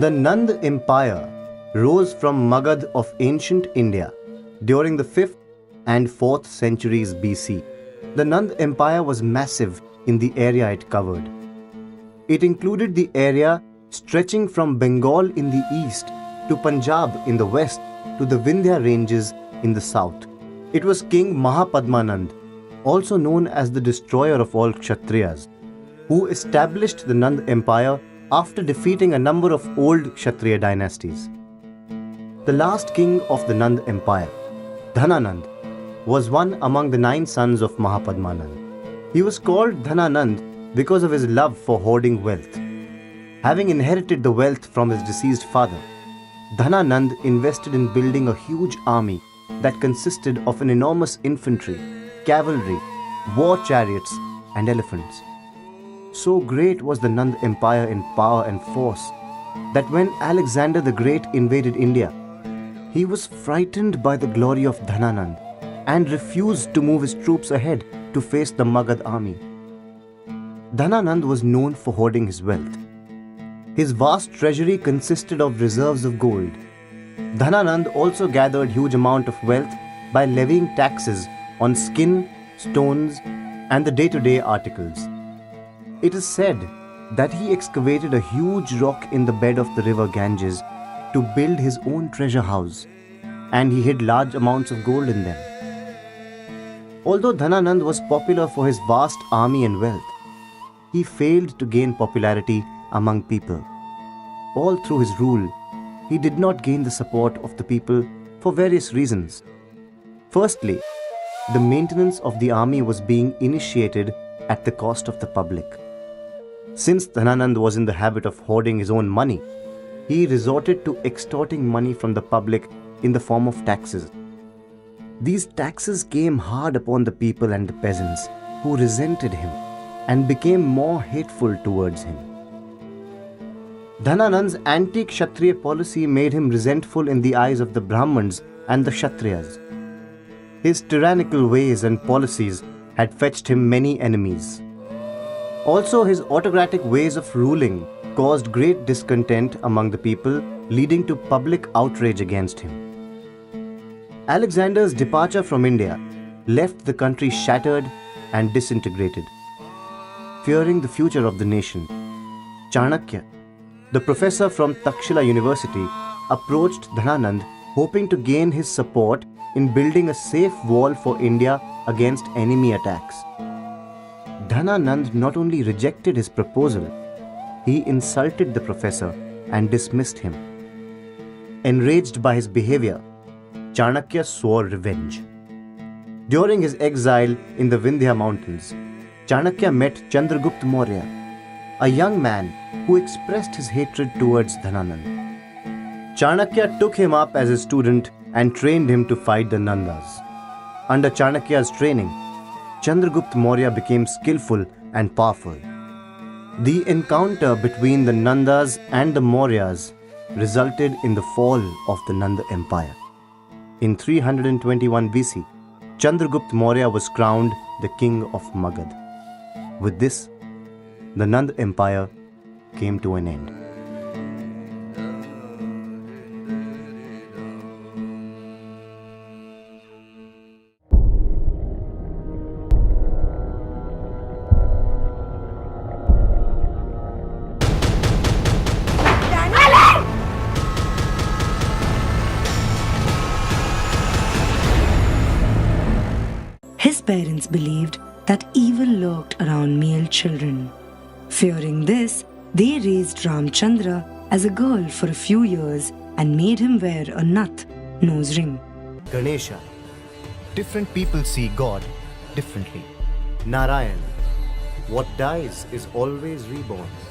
The Nanda Empire rose from Magad of ancient India during the 5th and 4th centuries BC. The Nanda Empire was massive in the area it covered. It included the area stretching from Bengal in the east to Punjab in the west to the Vindhya ranges in the south. It was King Mahapadmanand, also known as the destroyer of all Kshatriyas, who established the Nanda Empire after defeating a number of old Kshatriya dynasties. The last king of the Nanda Empire, Dhananand, was one among the 9 sons of Mahapadmanand. He was called Dhananand because of his love for hoarding wealth. Having inherited the wealth from his deceased father, Dhananand invested in building a huge army that consisted of an enormous infantry, cavalry, war chariots, and elephants. So great was the Nanda Empire in power and force that when Alexander the Great invaded India, he was frightened by the glory of Dhananand and refused to move his troops ahead to face the Magad army. Dhananand was known for hoarding his wealth. His vast treasury consisted of reserves of gold. Dhananand also gathered huge amount of wealth by levying taxes on skin, stones, and the day-to-day articles. It is said that he excavated a huge rock in the bed of the river Ganges to build his own treasure house, and he hid large amounts of gold in them. Although Dhananand was popular for his vast army and wealth, he failed to gain popularity among people. All through his rule, he did not gain the support of the people for various reasons. Firstly, the maintenance of the army was being initiated at the cost of the public. Since Dhananand was in the habit of hoarding his own money, he resorted to extorting money from the public in the form of taxes. These taxes came hard upon the people and the peasants, who resented him and became more hateful towards him. Dhananand's anti-Kshatriya policy made him resentful in the eyes of the Brahmins and the Kshatriyas. His tyrannical ways and policies had fetched him many enemies. Also, his autocratic ways of ruling caused great discontent among the people, leading to public outrage against him. Alexander's departure from India left the country shattered and disintegrated. Fearing the future of the nation, Chanakya, the professor from Takshila University, approached Dhananand hoping to gain his support in building a safe wall for India against enemy attacks. Dhananand not only rejected his proposal, he insulted the professor and dismissed him. Enraged by his behavior, Chanakya swore revenge. During his exile in the Vindhya mountains, Chanakya met Chandragupta Maurya, a young man who expressed his hatred towards Dhananand. Chanakya took him up as a student and trained him to fight the Nandas. Under Chanakya's training, Chandragupta Maurya became skillful and powerful. The encounter between the Nandas and the Mauryas resulted in the fall of the Nanda Empire. In 321 BC, Chandragupta Maurya was crowned the king of Magad. With this, the Nanda Empire came to an end. His parents believed that evil lurked around male children. Fearing this, they raised Ramchandra as a girl for a few years and made him wear a nath, nose ring. Ganesha. Different people see God differently. Narayan. What dies is always reborn.